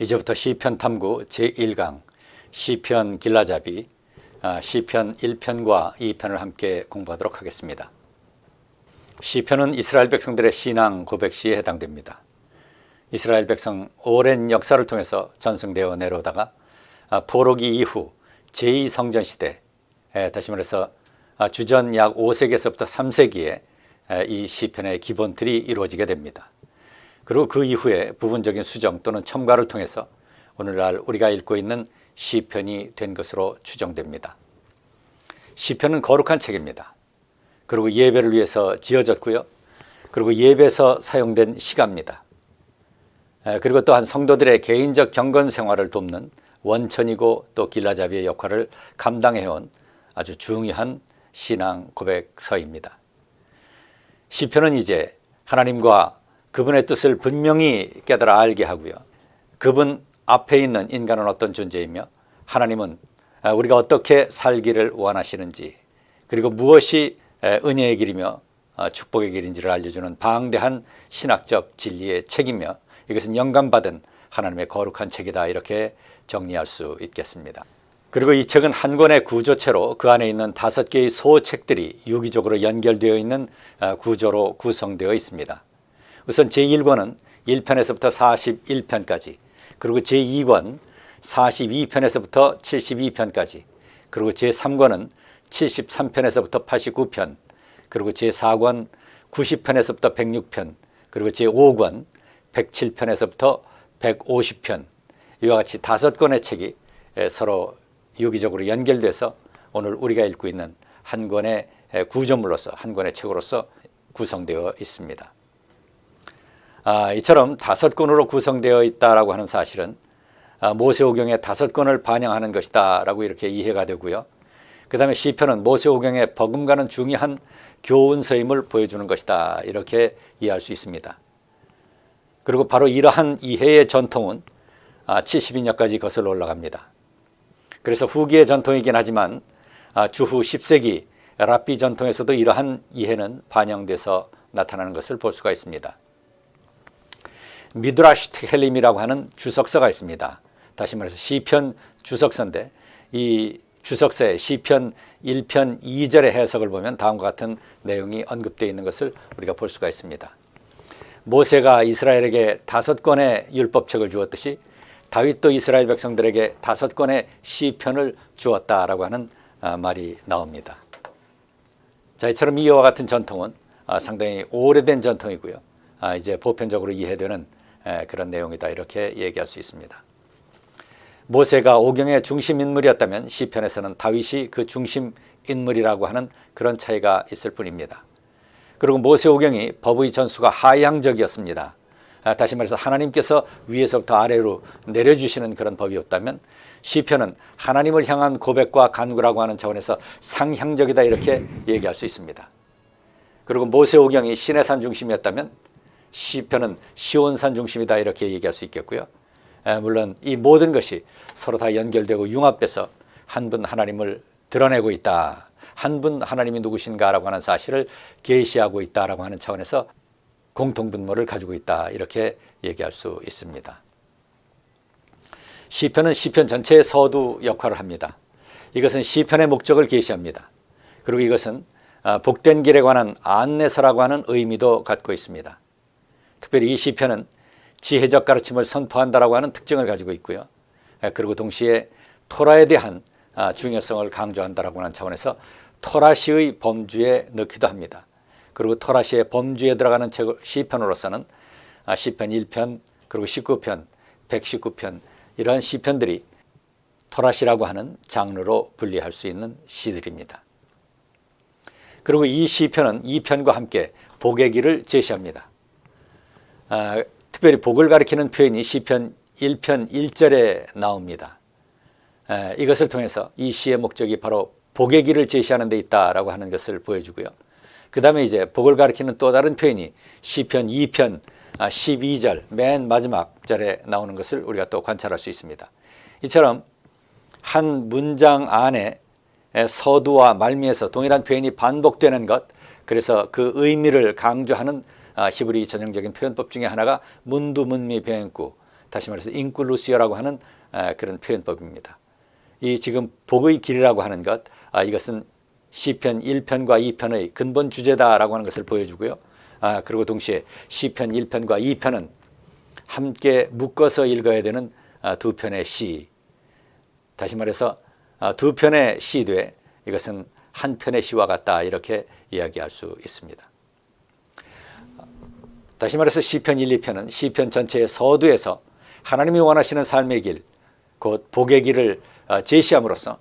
이제부터 시편 탐구 제1강 시편 길라잡이 시편 1편과 2편을 함께 공부하도록 하겠습니다. 시편은 이스라엘 백성들의 신앙 고백 시에 해당됩니다. 이스라엘 백성 오랜 역사를 통해서 전승되어 내려오다가 포로기 이후 제2성전 시대, 다시 말해서 주전 약 5세기에서부터 3세기에 이 시편의 기본틀이 이루어지게 됩니다. 그리고 그 이후에 부분적인 수정 또는 첨가를 통해서 오늘날 우리가 읽고 있는 시편이 된 것으로 추정됩니다. 시편은 거룩한 책입니다. 그리고 예배를 위해서 지어졌고요. 그리고 예배에서 사용된 시가입니다. 그리고 또한 성도들의 개인적 경건 생활을 돕는 원천이고 또 길라잡이의 역할을 감당해온 아주 중요한 신앙 고백서입니다. 시편은 이제 하나님과 그분의 뜻을 분명히 깨달아 알게 하고요. 그분 앞에 있는 인간은 어떤 존재이며 하나님은 우리가 어떻게 살기를 원하시는지, 그리고 무엇이 은혜의 길이며 축복의 길인지를 알려주는 방대한 신학적 진리의 책이며 이것은 영감받은 하나님의 거룩한 책이다, 이렇게 정리할 수 있겠습니다. 그리고 이 책은 한 권의 구조체로 그 안에 있는 5개의 소책들이 유기적으로 연결되어 있는 구조로 구성되어 있습니다. 우선 제1권은 1편에서부터 41편까지, 그리고 제2권 42편에서부터 72편까지, 그리고 제3권은 73편에서부터 89편, 그리고 제4권 90편에서부터 106편, 그리고 제5권 107편에서부터 150편, 이와 같이 5권의 책이 서로 유기적으로 연결돼서 오늘 우리가 읽고 있는 한 권의 구조물로서, 한 권의 책으로서 구성되어 있습니다. 이처럼 5권으로 구성되어 있다라고 하는 사실은 모세오경의 5권을 반영하는 것이다 라고 이렇게 이해가 되고요. 그 다음에 시편은 모세오경에 버금가는 중요한 교훈서임을 보여주는 것이다, 이렇게 이해할 수 있습니다. 그리고 바로 이러한 이해의 전통은 70인역까지 거슬러 올라갑니다. 그래서 후기의 전통이긴 하지만 주후 10세기 랍비 전통에서도 이러한 이해는 반영돼서 나타나는 것을 볼 수가 있습니다. 미드라시 테켈림이라고 하는 주석서가 있습니다. 다시 말해서 시편 주석서인데, 이 주석서의 시편 1편 2절의 해석을 보면 다음과 같은 내용이 언급되어 있는 것을 우리가 볼 수가 있습니다. 모세가 이스라엘에게 5권의 율법책을 주었듯이 다윗도 이스라엘 백성들에게 5권의 시편을 주었다라고 하는 말이 나옵니다. 자, 이처럼 이와 같은 전통은 상당히 오래된 전통이고요. 이제 보편적으로 이해되는 그런 내용이다, 이렇게 얘기할 수 있습니다. 모세가 오경의 중심 인물이었다면 시편에서는 다윗이 그 중심 인물이라고 하는 그런 차이가 있을 뿐입니다. 그리고 모세오경이 법의 전수가 하향적이었습니다. 다시 말해서 하나님께서 위에서부터 아래로 내려주시는 그런 법이었다면 시편은 하나님을 향한 고백과 간구라고 하는 차원에서 상향적이다, 이렇게 얘기할 수 있습니다. 그리고 모세오경이 시내산 중심이었다면 시편은 시온산 중심이다, 이렇게 얘기할 수 있겠고요. 물론 이 모든 것이 서로 다 연결되고 융합돼서 한 분 하나님을 드러내고 있다, 한 분 하나님이 누구신가라고 하는 사실을 계시하고 있다라고 하는 차원에서 공통분모를 가지고 있다, 이렇게 얘기할 수 있습니다. 시편은 시편 전체의 서두 역할을 합니다. 이것은 시편의 목적을 계시합니다. 그리고 이것은 복된 길에 관한 안내서라고 하는 의미도 갖고 있습니다. 특별히 이 시편은 지혜적 가르침을 선포한다라고 하는 특징을 가지고 있고요. 그리고 동시에 토라에 대한 중요성을 강조한다라고 하는 차원에서 토라시의 범주에 넣기도 합니다. 그리고 토라시의 범주에 들어가는 시편으로서는 시편 1편, 그리고 19편, 119편, 이러한 시편들이 토라시라고 하는 장르로 분리할 수 있는 시들입니다. 그리고 이 시편은 2편과 함께 복의 길을 제시합니다. 특별히 복을 가리키는 표현이 시편 1편 1절에 나옵니다. 이것을 통해서 이 시의 목적이 바로 복의 길을 제시하는 데 있다라고 하는 것을 보여주고요. 그 다음에 이제 복을 가리키는 또 다른 표현이 시편 2편 12절 맨 마지막 절에 나오는 것을 우리가 또 관찰할 수 있습니다. 이처럼 한 문장 안에 서두와 말미에서 동일한 표현이 반복되는 것, 그래서 그 의미를 강조하는 히브리 전형적인 표현법 중에 하나가 문두문미 병행구, 다시 말해서 인클루시어라고 하는 그런 표현법입니다. 이 지금 복의 길이라고 하는 것, 이것은 시편 1편과 2편의 근본 주제다라고 하는 것을 보여주고요. 그리고 동시에 시편 1편과 2편은 함께 묶어서 읽어야 되는 두 편의 시. 다시 말해서 두 편의 시되 이것은 한 편의 시와 같다, 이렇게 이야기할 수 있습니다. 다시 말해서 시편 1, 2편은 시편 전체의 서두에서 하나님이 원하시는 삶의 길, 곧 복의 길을 제시함으로써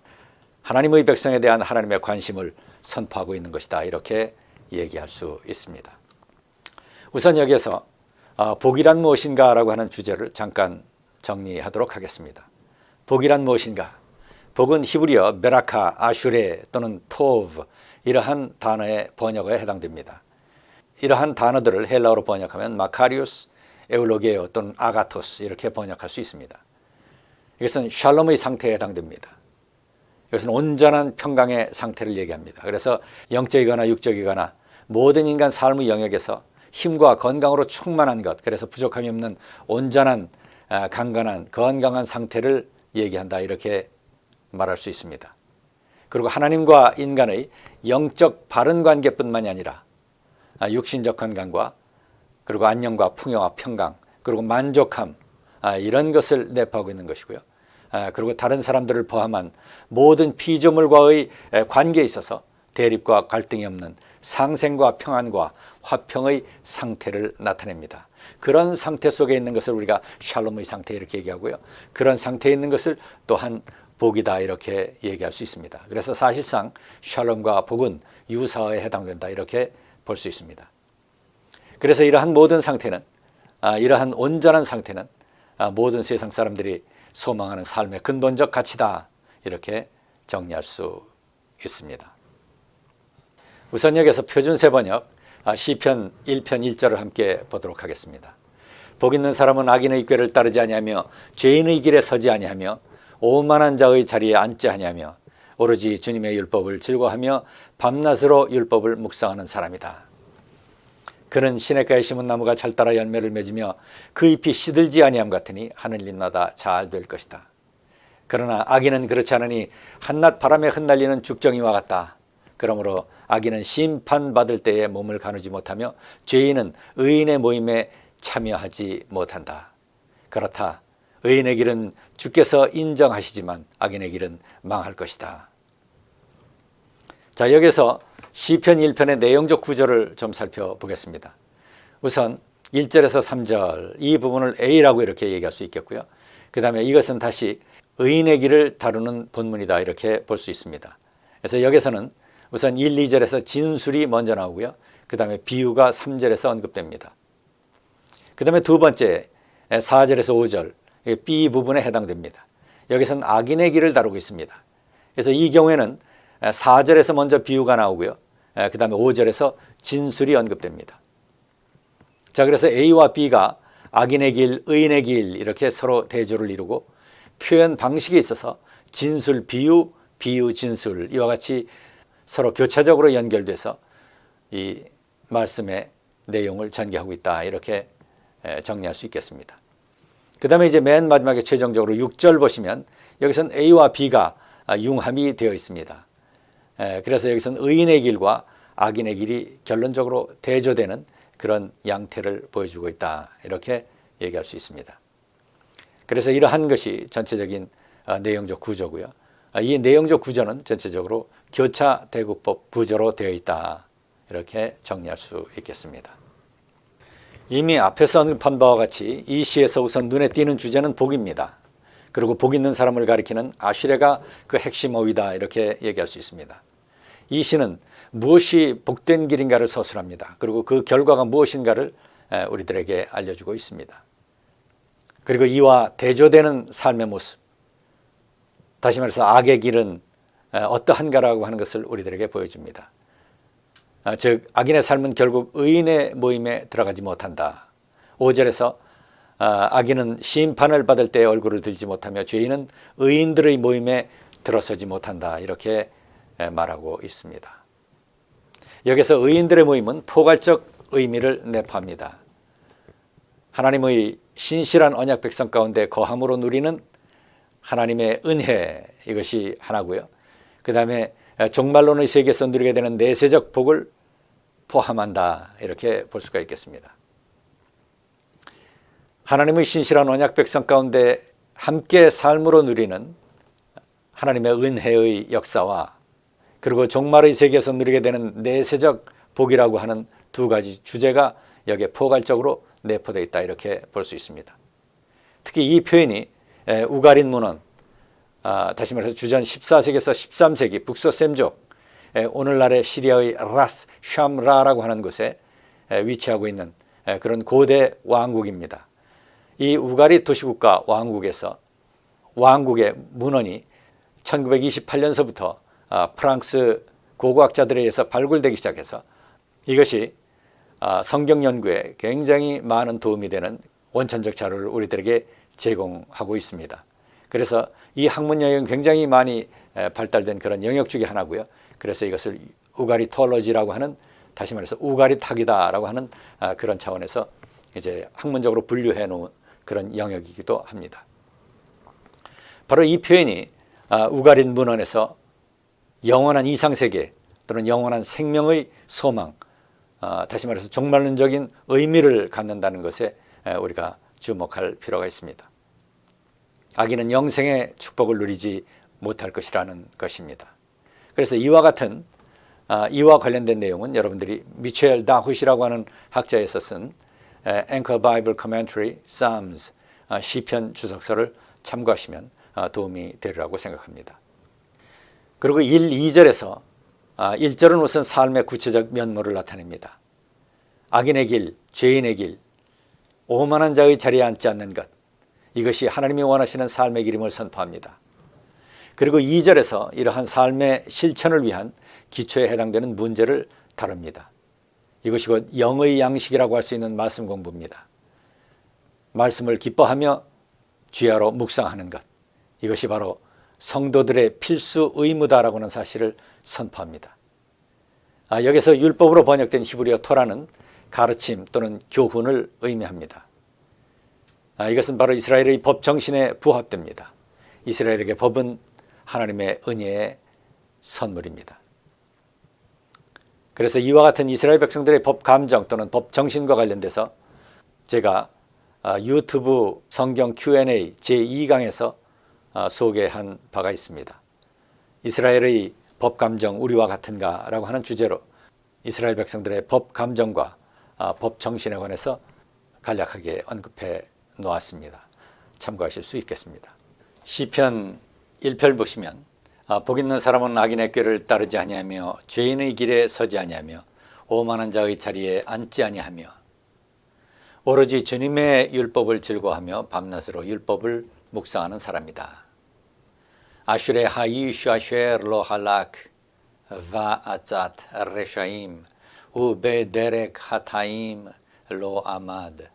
하나님의 백성에 대한 하나님의 관심을 선포하고 있는 것이다, 이렇게 얘기할 수 있습니다. 우선 여기에서 복이란 무엇인가 라고 하는 주제를 잠깐 정리하도록 하겠습니다. 복이란 무엇인가? 복은 히브리어 베라카, 아슈레 또는 토브, 이러한 단어의 번역어에 해당됩니다. 이러한 단어들을 헬라어로 번역하면 마카리우스, 에울로게오 또는 아가토스, 이렇게 번역할 수 있습니다. 이것은 샬롬의 상태에 해당됩니다. 이것은 온전한 평강의 상태를 얘기합니다. 그래서 영적이거나 육적이거나 모든 인간 삶의 영역에서 힘과 건강으로 충만한 것, 그래서 부족함이 없는 온전한 강건한 건강한 상태를 얘기한다, 이렇게 말할 수 있습니다. 그리고 하나님과 인간의 영적 바른 관계뿐만이 아니라 육신적 건강과 그리고 안녕과 풍요와 평강, 그리고 만족함, 이런 것을 내포하고 있는 것이고요. 그리고 다른 사람들을 포함한 모든 피조물과의 관계에 있어서 대립과 갈등이 없는 상생과 평안과 화평의 상태를 나타냅니다. 그런 상태 속에 있는 것을 우리가 샬롬의 상태, 이렇게 얘기하고요. 그런 상태에 있는 것을 또한 복이다, 이렇게 얘기할 수 있습니다. 그래서 사실상 샬롬과 복은 유사어에 해당된다, 이렇게 볼 수 있습니다. 그래서 이러한 모든 상태는, 이러한 온전한 상태는 모든 세상 사람들이 소망하는 삶의 근본적 가치다, 이렇게 정리할 수 있습니다. 우선 여기서 표준세 번역 시편 1편 1절을 함께 보도록 하겠습니다. 복 있는 사람은 악인의 꾀를 따르지 아니하며 죄인의 길에 서지 아니하며 오만한 자의 자리에 앉지 아니하며 오로지 주님의 율법을 즐거워하며 밤낮으로 율법을 묵상하는 사람이다. 그는 시냇가에 심은 나무가 철따라 열매를 맺으며 그 잎이 시들지 아니함 같으니 하늘님마다 잘 될 것이다. 그러나 악인은 그렇지 않으니 한낮 바람에 흩날리는 죽정이와 같다. 그러므로 악인은 심판받을 때에 몸을 가누지 못하며 죄인은 의인의 모임에 참여하지 못한다. 그렇다. 의인의 길은 주께서 인정하시지만 악인의 길은 망할 것이다. 자, 여기서 시편 1편의 내용적 구조를 좀 살펴보겠습니다. 우선 1절에서 3절 이 부분을 A라고 이렇게 얘기할 수 있겠고요. 그 다음에 이것은 다시 의인의 길을 다루는 본문이다, 이렇게 볼 수 있습니다. 그래서 여기서는 우선 1, 2절에서 진술이 먼저 나오고요. 그 다음에 비유가 3절에서 언급됩니다. 그 다음에 두 번째 4절에서 5절 B 부분에 해당됩니다. 여기서는 악인의 길을 다루고 있습니다. 그래서 이 경우에는 4절에서 먼저 비유가 나오고요. 그 다음에 5절에서 진술이 언급됩니다. 자, 그래서 A와 B가 악인의 길, 의인의 길, 이렇게 서로 대조를 이루고 표현 방식에 있어서 진술, 비유, 비유, 진술, 이와 같이 서로 교차적으로 연결돼서 이 말씀의 내용을 전개하고 있다, 이렇게 정리할 수 있겠습니다. 그 다음에 이제 맨 마지막에 최종적으로 6절 보시면 여기서는 A와 B가 융합이 되어 있습니다. 그래서 여기서는 의인의 길과 악인의 길이 결론적으로 대조되는 그런 양태를 보여주고 있다, 이렇게 얘기할 수 있습니다. 그래서 이러한 것이 전체적인 내용적 구조고요. 이 내용적 구조는 전체적으로 교차 대국법 구조로 되어 있다, 이렇게 정리할 수 있겠습니다. 이미 앞에서 언급한 바와 같이 이 시에서 우선 눈에 띄는 주제는 복입니다. 그리고 복 있는 사람을 가리키는 아슈레가 그 핵심 어휘다, 이렇게 얘기할 수 있습니다. 이 시는 무엇이 복된 길인가를 서술합니다. 그리고 그 결과가 무엇인가를 우리들에게 알려주고 있습니다. 그리고 이와 대조되는 삶의 모습, 다시 말해서 악의 길은 어떠한가라고 하는 것을 우리들에게 보여줍니다. 즉 악인의 삶은 결국 의인의 모임에 들어가지 못한다. 5절에서 악인은 심판을 받을 때 얼굴을 들지 못하며 죄인은 의인들의 모임에 들어서지 못한다, 이렇게 말하고 있습니다. 여기서 의인들의 모임은 포괄적 의미를 내포합니다. 하나님의 신실한 언약 백성 가운데 거함으로 누리는 하나님의 은혜, 이것이 하나고요. 그 다음에 종말론의 세계에서 누리게 되는 내세적 복을 포함한다, 이렇게 볼 수가 있겠습니다. 하나님의 신실한 언약 백성 가운데 함께 삶으로 누리는 하나님의 은혜의 역사와, 그리고 종말의 세계에서 누리게 되는 내세적 복이라고 하는 두 가지 주제가 여기에 포괄적으로 내포되어 있다, 이렇게 볼 수 있습니다. 특히 이 표현이 우가린 문헌, 다시 말해서 주전 14세기에서 13세기 북서셈족, 오늘날의 시리아의 라스 샴라라고 하는 곳에 위치하고 있는 그런 고대 왕국입니다. 이 우가리 도시국가 왕국에서 왕국의 문헌이 1928년서부터 프랑스 고고학자들에 의해서 발굴되기 시작해서 이것이 성경 연구에 굉장히 많은 도움이 되는 원천적 자료를 우리들에게 제공하고 있습니다. 그래서 이 학문 영역은 굉장히 많이 발달된 그런 영역 중에 하나고요. 그래서 이것을 우가리톨로지라고 하는, 다시 말해서 우가리탁이다라고 하는 그런 차원에서 이제 학문적으로 분류해 놓은 그런 영역이기도 합니다. 바로 이 표현이 우가린 문헌에서 영원한 이상세계 또는 영원한 생명의 소망, 다시 말해서 종말론적인 의미를 갖는다는 것에 우리가 주목할 필요가 있습니다. 악인은 영생의 축복을 누리지 못할 것이라는 것입니다. 그래서 이와 같은 이와 관련된 내용은 여러분들이 미첼 다훗이라고 하는 학자에서 쓴 Anchor Bible Commentary Psalms 시편 주석서를 참고하시면 도움이 되리라고 생각합니다. 그리고 1, 2절에서 1절은 우선 삶의 구체적 면모를 나타냅니다. 악인의 길, 죄인의 길, 오만한 자의 자리에 앉지 않는 것, 이것이 하나님이 원하시는 삶의 길임을 선포합니다. 그리고 2절에서 이러한 삶의 실천을 위한 기초에 해당되는 문제를 다룹니다. 이것이 곧 영의 양식이라고 할 수 있는 말씀 공부입니다. 말씀을 기뻐하며 주야로 묵상하는 것, 이것이 바로 성도들의 필수 의무다라고 하는 사실을 선포합니다. 여기서 율법으로 번역된 히브리어 토라는 가르침 또는 교훈을 의미합니다. 이것은 바로 이스라엘의 법 정신에 부합됩니다. 이스라엘에게 법은 하나님의 은혜의 선물입니다. 그래서 이와 같은 이스라엘 백성들의 법 감정 또는 법 정신과 관련돼서 제가 유튜브 성경 Q&A 제2강에서 소개한 바가 있습니다. 이스라엘의 법 감정 우리와 같은가 라고 하는 주제로 이스라엘 백성들의 법 감정과 법 정신에 관해서 간략하게 언급해 놓았습니다. 참고하실 수 있겠습니다. 시편 1편 보시면 복 있는 사람은 악인의 꾀를 따르지 아니하며 죄인의 길에 서지 아니하며 오만한 자의 자리에 앉지 아니하며 오로지 주님의 율법을 즐거워하며 밤낮으로 율법을 묵상하는 사람이다. 아슈레 하이슈 아쉐 로 할락 바 아잣 레샤임 우베 데렉 하타임 로 아마드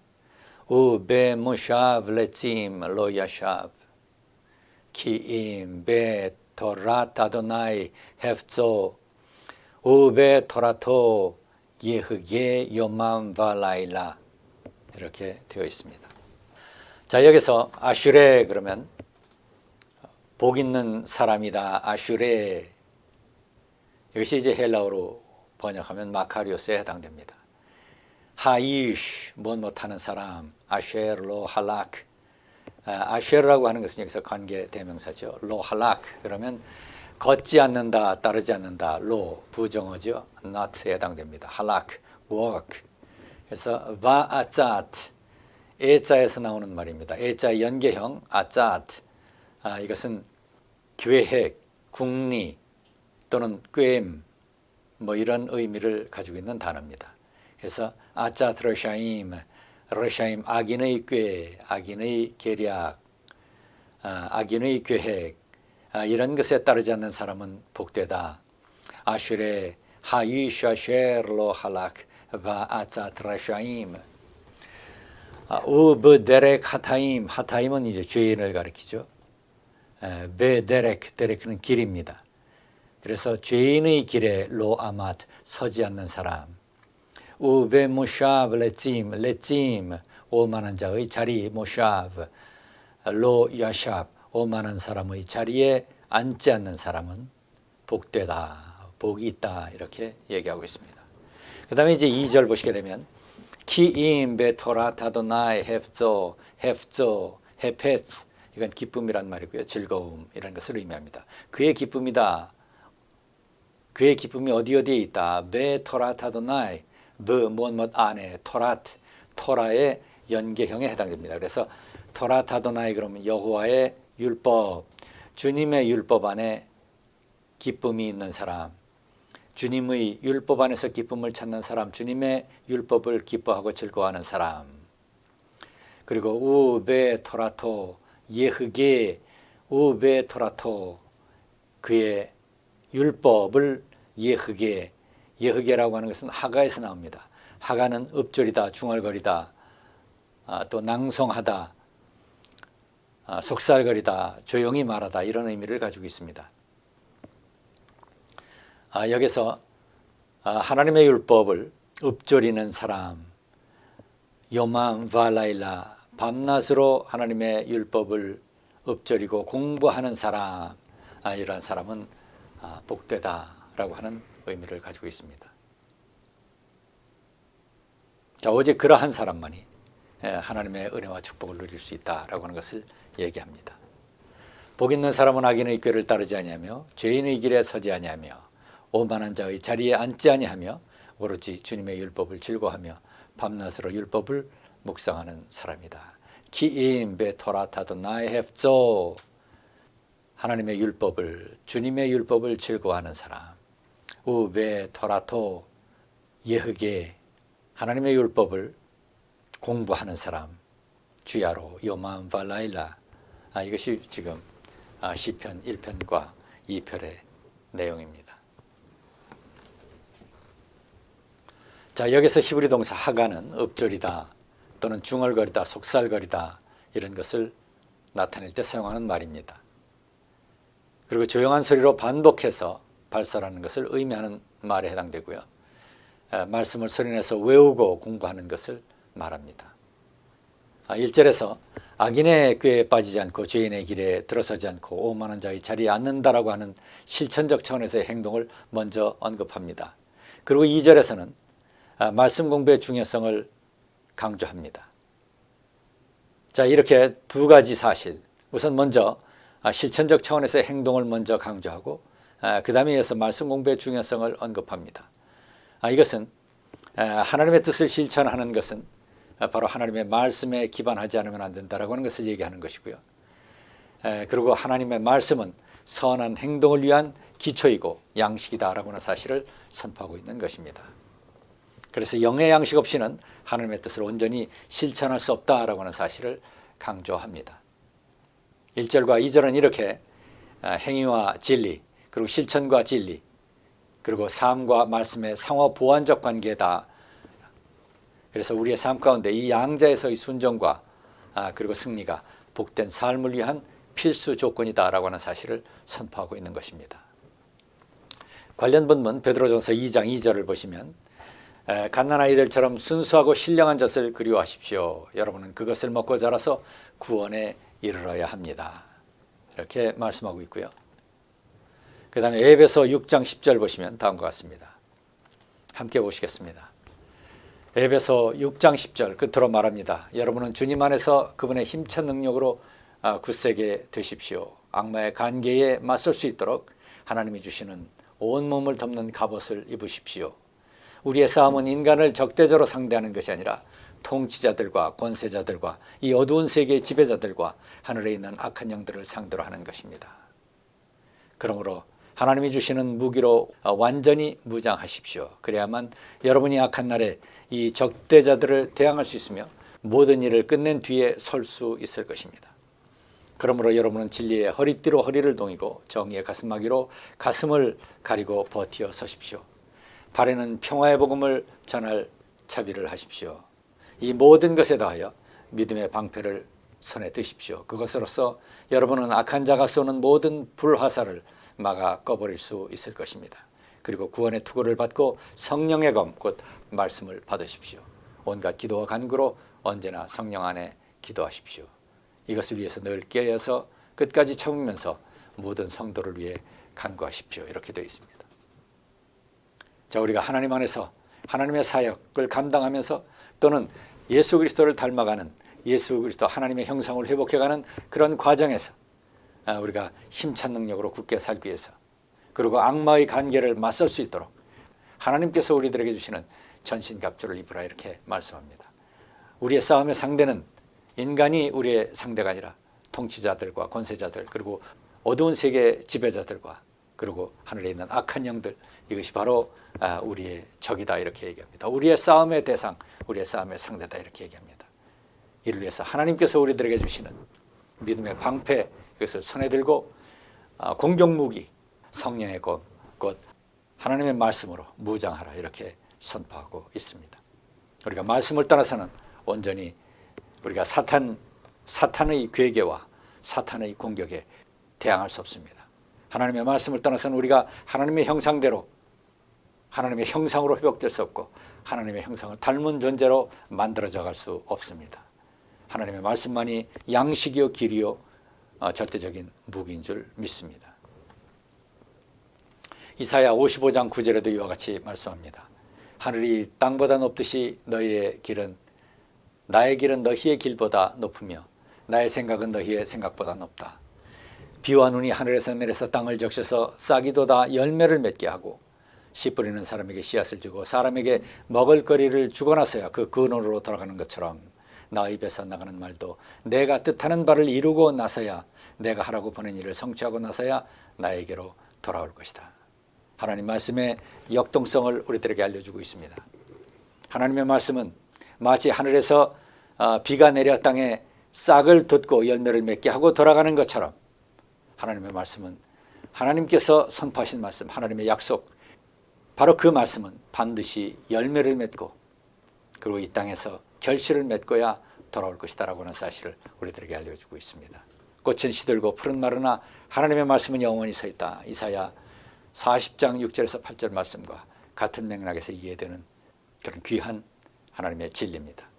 우베 무샤브 레찜 로 야샤브 키임 베 토랏 아도나이 헤프조 우베 토라토 예흐게 요맘 발라일라, 이렇게 되어 있습니다. 자, 여기서 아슈레 그러면 복 있는 사람이다. 아슈레, 이것이 이제 헬라어로 번역하면 마카리오스에 해당됩니다. 하이슈, 못 못하는 사람, 아쉐르로 할락. 아쉐르라고 하는 것은 여기서 관계 대명사죠. 로 할락, 그러면 걷지 않는다, 따르지 않는다. 로, 부정어죠. not에 해당됩니다. 할락, walk. 그래서 바아짜트, 에자에서 나오는 말입니다. 에자 연계형, 아짜트. 이것은 계획, 궁리 또는 꾀임, 뭐 이런 의미를 가지고 있는 단어입니다. 그래서 아짜트 러샤임, 러샤임 악인의 꾀, 악인의 계략, 악인의 계획, 이런 것에 따르지 않는 사람은 복되다. 아슈레 하이샤쉐르로 할락 바 아짜트 러샤임 우브데렉 하타임, 하타임은 이제 죄인을 가리키죠. 베데렉, 데렉은 길입니다. 그래서 죄인의 길에 로아맛, 서지 않는 사람. 우베무샤브 레찜, 레찜 오만한 자의 자리 모샤브 로 야샵 오만한 사람의 자리에 앉지 않는 사람은 복되다, 복이 있다 이렇게 얘기하고 있습니다. 그 다음에 이제 2절 보시게 되면 키임 베토라 타도나이 헤프조 헤페츠 이건 기쁨이란 말이고요. 즐거움 이런 것을 의미합니다. 그의 기쁨이다. 그의 기쁨이 어디에 있다. 베토라 타도나이 무엇 안에 토라의 연계형에 해당됩니다. 그래서 토라 타도나이 그러면 여호와의 율법, 주님의 율법 안에 기쁨이 있는 사람, 주님의 율법 안에서 기쁨을 찾는 사람, 주님의 율법을 기뻐하고 즐거워하는 사람. 그리고 우베 토라토 예흐게 우베 토라토 그의 율법을 예흐게라고 하는 것은 하가에서 나옵니다. 하가는 읍조리다, 중얼거리다, 또 낭송하다, 속살거리다, 조용히 말하다 이런 의미를 가지고 있습니다. 여기서 하나님의 율법을 읍조리는 사람, 요맘 발라일라 밤낮으로 하나님의 율법을 읍조리고 공부하는 사람, 이런 사람은 복되다라고 하는 의미를 가지고 있습니다. 자, 오직 그러한 사람만이 하나님의 은혜와 축복을 누릴 수 있다라고 하는 것을 얘기합니다. 복 있는 사람은 악인의 꾀를 따르지 아니하며 죄인의 길에 서지 아니하며 오만한 자의 자리에 앉지 아니하며 오로지 주님의 율법을 즐거워하며 밤낮으로 율법을 묵상하는 사람이다. 키임 베토라타도 나의 헤프조 하나님의 율법을 주님의 율법을 즐거워하는 사람. 우베 토라토 예흐게 하나님의 율법을 공부하는 사람. 주야로 요만 발라일라 이것이 지금 시편 1편과 2편의 내용입니다. 자, 여기서 히브리 동사 하가는 읍조리다 또는 중얼거리다, 속살거리다 이런 것을 나타낼 때 사용하는 말입니다. 그리고 조용한 소리로 반복해서 발설하는 것을 의미하는 말에 해당되고요. 말씀을 소리내서 외우고 공부하는 것을 말합니다. 1절에서 악인의 꾀에 빠지지 않고 죄인의 길에 들어서지 않고 오만한 자의 자리에 앉는다라고 하는 실천적 차원에서의 행동을 먼저 언급합니다. 그리고 2절에서는 말씀 공부의 중요성을 강조합니다. 자, 이렇게 두 가지 사실, 우선 먼저 실천적 차원에서의 행동을 먼저 강조하고 그 다음에 이어서 말씀 공부의 중요성을 언급합니다. 이것은 하나님의 뜻을 실천하는 것은 바로 하나님의 말씀에 기반하지 않으면 안 된다라고 하는 것을 얘기하는 것이고요. 그리고 하나님의 말씀은 선한 행동을 위한 기초이고 양식이다라고 하는 사실을 선포하고 있는 것입니다. 그래서 영의 양식 없이는 하나님의 뜻을 온전히 실천할 수 없다라고 하는 사실을 강조합니다. 1절과 2절은 이렇게 행위와 진리, 그리고 실천과 진리, 그리고 삶과 말씀의 상호 보완적 관계다. 그래서 우리의 삶 가운데 이 양자에서의 순종과 그리고 승리가 복된 삶을 위한 필수 조건이다라고 하는 사실을 선포하고 있는 것입니다. 관련 본문 베드로전서 2장 2절을 보시면 갓난아이들처럼 순수하고 신령한 젖을 그리워하십시오. 여러분은 그것을 먹고 자라서 구원에 이르러야 합니다. 이렇게 말씀하고 있고요. 그 다음에 에베소 6장 10절 보시면 다음과 같습니다. 함께 보시겠습니다. 에베소 6장 10절 끝으로 말합니다. 여러분은 주님 안에서 그분의 힘찬 능력으로 굳세게 되십시오. 악마의 간계에 맞설 수 있도록 하나님이 주시는 온몸을 덮는 갑옷을 입으십시오. 우리의 싸움은 인간을 적대적으로 상대하는 것이 아니라 통치자들과 권세자들과 이 어두운 세계의 지배자들과 하늘에 있는 악한 영들을 상대로 하는 것입니다. 그러므로 하나님이 주시는 무기로 완전히 무장하십시오. 그래야만 여러분이 악한 날에 이 적대자들을 대항할 수 있으며 모든 일을 끝낸 뒤에 설 수 있을 것입니다. 그러므로 여러분은 진리의 허리띠로 허리를 동이고 정의의 가슴막이로 가슴을 가리고 버티어 서십시오. 발에는 평화의 복음을 전할 차비를 하십시오. 이 모든 것에 더하여 믿음의 방패를 손에 드십시오. 그것으로서 여러분은 악한 자가 쏘는 모든 불화살을 막아 꺼버릴 수 있을 것입니다. 그리고 구원의 투구를 받고 성령의 검 곧 말씀을 받으십시오. 온갖 기도와 간구로 언제나 성령 안에 기도하십시오. 이것을 위해서 늘 깨어서 끝까지 참으면서 모든 성도를 위해 간구하십시오. 이렇게 되어 있습니다. 자, 우리가 하나님 안에서 하나님의 사역을 감당하면서 또는 예수 그리스도를 닮아가는, 예수 그리스도 하나님의 형상을 회복해가는 그런 과정에서 우리가 힘찬 능력으로 굳게 살기 위해서, 그리고 악마의 관계를 맞설 수 있도록 하나님께서 우리들에게 주시는 전신갑주를 입으라, 이렇게 말씀합니다. 우리의 싸움의 상대는 인간이 우리의 상대가 아니라 통치자들과 권세자들, 그리고 어두운 세계 지배자들과, 그리고 하늘에 있는 악한 영들, 이것이 바로 우리의 적이다, 이렇게 얘기합니다. 우리의 싸움의 대상, 우리의 싸움의 상대다, 이렇게 얘기합니다. 이를 위해서 하나님께서 우리들에게 주시는 믿음의 방패, 이것을 손에 들고 공격무기 성령의 검, 곧 하나님의 말씀으로 무장하라, 이렇게 선포하고 있습니다. 우리가 말씀을 따라서는 온전히 우리가 사탄의 괴계와 사탄의 공격에 대항할 수 없습니다. 하나님의 말씀을 떠나서는 우리가 하나님의 형상대로, 하나님의 형상으로 회복될 수 없고 하나님의 형상을 닮은 존재로 만들어져 갈 수 없습니다. 하나님의 말씀만이 양식이요 길이요 절대적인 무기인 줄 믿습니다. 이사야 55장 9절에도 이와 같이 말씀합니다. 하늘이 땅보다 높듯이 너희의 길은, 나의 길은 너희의 길보다 높으며 나의 생각은 너희의 생각보다 높다. 비와 눈이 하늘에서 내려서 땅을 적셔서 싹이 돋아 열매를 맺게 하고 씨 뿌리는 사람에게 씨앗을 주고 사람에게 먹을거리를 주고 나서야 그 근원으로 돌아가는 것처럼 나 입에서 나가는 말도 내가 뜻하는 바를 이루고 나서야, 내가 하라고 보낸 일을 성취하고 나서야 나에게로 돌아올 것이다. 하나님 말씀의 역동성을 우리들에게 알려주고 있습니다. 하나님의 말씀은 마치 하늘에서 비가 내려 땅에 싹을 돋고 열매를 맺게 하고 돌아가는 것처럼, 하나님의 말씀은 하나님께서 선포하신 말씀, 하나님의 약속, 바로 그 말씀은 반드시 열매를 맺고 그리고 이 땅에서 결실을 맺고야 돌아올 것이다 라고 하는 사실을 우리들에게 알려주고 있습니다. 꽃은 시들고 푸른 마르나 하나님의 말씀은 영원히 서 있다. 이사야 40장 6절에서 8절 말씀과 같은 맥락에서 이해되는 그런 귀한 하나님의 진리입니다.